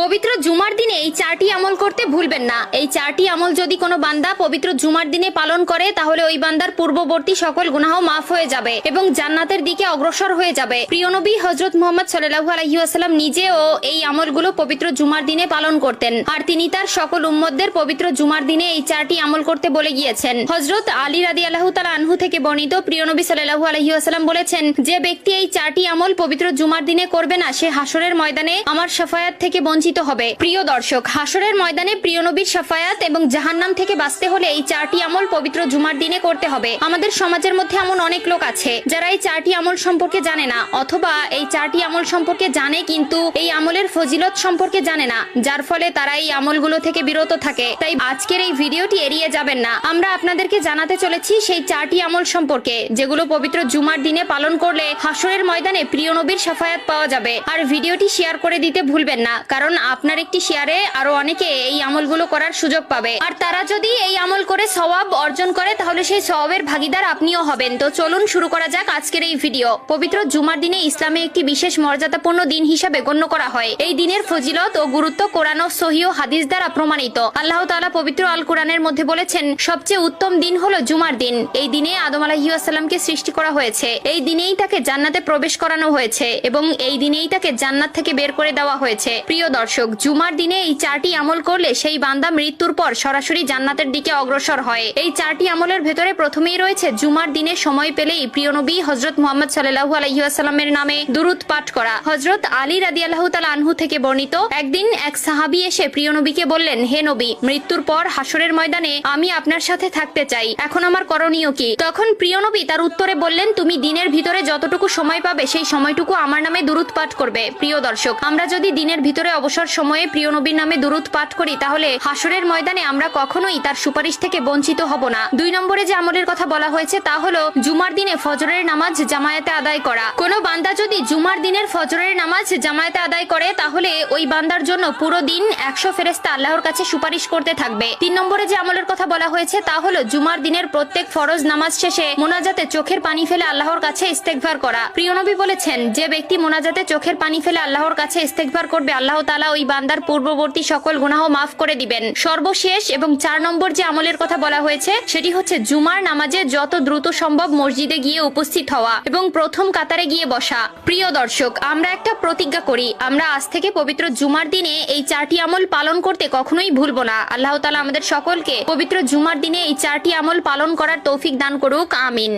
পবিত্র জুমার দিনে এই চারটি আমল করতে ভুলবেন না। এই চারটি আমল যদি কোনো বান্দা পবিত্র জুমার দিনে পালন করে তাহলে ওই বান্দার পূর্ববর্তী সকল গুনাহ মাফ হয়ে যাবে এবং জান্নাতের দিকে অগ্রসর হয়ে যাবে। প্রিয় নবী হযরত মুহাম্মদ সাল্লাল্লাহু আলাইহি ওয়াসাল্লাম নিজেও এই আমলগুলো পবিত্র জুমার দিনে পালন করতেন, আর তিনি তার সকল উম্মতদের পবিত্র জুমার দিনে এই চারটি আমল করতে বলে গিয়েছেন। হযরত আলী রাদিয়াল্লাহু তাআলা আনহু থেকে বর্ণিত, প্রিয় নবী সাল্লাল্লাহু আলাইহি ওয়াসাল্লাম বলেছেন, যে ব্যক্তি এই চারটি আমল পবিত্র জুমার দিনে করবে না সে হাসরের ময়দানে আমার শাফায়াত থেকে বঞ্চিত হবে। প্রিয় দর্শক, হাসরের ময়দানে প্রিয় নবীর শাফায়াত এবং জাহান্নাম থেকে বাঁচতে হলে এই চারটি আমল পবিত্র জুমার দিনে করতে হবে। আমাদের সমাজের মধ্যে এমন অনেক লোক আছে যারা এই চারটি আমল সম্পর্কে জানে না, অথবা এই চারটি আমল সম্পর্কে জানে কিন্তু এই আমলের ফজিলত সম্পর্কে জানে না, যার ফলে তারা এই আমলগুলো থেকে বিরত থাকে। তাই আজকের এই ভিডিওটি এড়িয়ে যাবেন না। আমরা আপনাদেরকে জানাতে চলেছি সেই চারটি আমল সম্পর্কে যেগুলো পবিত্র জুমার দিনে পালন করলে হাসরের ময়দানে প্রিয় নবীর শাফায়াত পাওয়া যাবে। আর ভিডিওটি শেয়ার করে দিতে ভুলবেন না, কারণ আপনার একটি শেয়ারে আরো অনেকে এই আমলগুলো করার সুযোগ পাবে, আর তারা যদি এই আমল করে সওয়াব অর্জন করে তাহলে সেই সওয়াবের ভাগীদার আপনিও হবেন। তো চলুন শুরু করা যাক আজকের এই ভিডিও। পবিত্র জুমার দিনে ইসলামে একটি বিশেষ মর্যাদাপূর্ণ দিন হিসাবে গণ্য করা হয়। এই দিনের ফজিলত ও গুরুত্ব কোরআন ও সহিহ হাদিস দ্বারা প্রমাণিত। আল্লাহ তাআলা পবিত্র আল কোরআনের মধ্যে বলেছেন, সবচেয়ে উত্তম দিন হলো জুমার দিন। এই দিনে আদম আলাইহিস সালামকে সৃষ্টি করা হয়েছে, এই দিনেই তাকে জান্নাতে প্রবেশ করানো হয়েছে এবং এই দিনেই তাকে জান্নাত থেকে বের করে দেওয়া হয়েছে। প্রিয় দর্শক, জুমার দিনে এই চারটি আমল করলে সেই বান্দা মৃত্যুর পর সরাসরি জান্নাতের দিকে অগ্রসর হয়। এই চারটি আমলের ভেতরে প্রথমেই রয়েছে জুমার দিনে সময় পেলেই প্রিয় নবী হযরত মুহাম্মদ সাল্লাল্লাহু আলাইহি ওয়াসাল্লামের নামে দুরূদ পাঠ করা। হযরত আলী রাদিয়াল্লাহু তাআলা আনহু থেকে বর্ণিত, একদিন এক সাহাবী এসে প্রিয় নবীকে বললেন, হে নবী, মৃত্যুর পর হাসরের ময়দানে আমি আপনার সাথে থাকতে চাই, এখন আমার করণীয় কি? তখন প্রিয় নবী তার উত্তরে বললেন, তুমি দিনের ভিতরে যতটুকু সময় পাবে সেই সময়টুকু আমার নামে দুরূদ পাঠ করবে। প্রিয় দর্শক, আমরা যদি দিনের ভিতরে অবসর সময়ে প্রিয় নবীর নামে দুরূদ পাঠ করি তাহলে হাসরের ময়দানে আমরা কখনোই তার সুপারিশ থেকে বঞ্চিত হব না। 2 নম্বরে যে আমলের কথা বলা হয়েছে তা হলো জুমার দিনে ফজরের নামাজ জামায়াতে আদায় করা। কোনো বান্দা যদি জুমার দিনের ফজরের নামাজ জামায়াতে আদায় করে তাহলে ওই বান্দার জন্য পুরো দিন 100 ফেরেশতা আল্লাহর কাছে সুপারিশ করতে থাকবে। 3 নম্বরে যে আমলের কথা বলা হয়েছে তা হলো জুমার দিনের প্রত্যেক ফরজ নামাজ শেষে মোনাজাতে চোখের পানি ফেলে আল্লাহর কাছে ইস্তেগফার করা। প্রিয় নবী বলেছেন, যে ব্যক্তি মোনাজাতে চোখের পানি ফেলে আল্লাহর কাছে ইস্তেগফার করবে আল্লাহ তাআলা ওই বান্দার পূর্ববর্তী সকল গুনাহ মাফ করে দিবেন। সর্বশেষ এবং 4 নম্বর যে আমলের কথা বলা হয়েছে সেটি হচ্ছে জুমার নামাজে যত দ্রুত সম্ভব মসজিদে গিয়ে উপস্থিত হওয়া এবং প্রথম কাতারে গিয়ে বসা। প্রিয় দর্শক, আমরা একটা প্রতিজ্ঞা করি, আমরা আজ থেকে পবিত্র জুমার দিনে এই চারটি আমল পালন করতে কখনোই ভুলবো না। আল্লাহ তাআলা আমাদের সকলকে পবিত্র জুমার দিনে এই চারটি আমল পালন করার তৌফিক দান করুক। আমিন।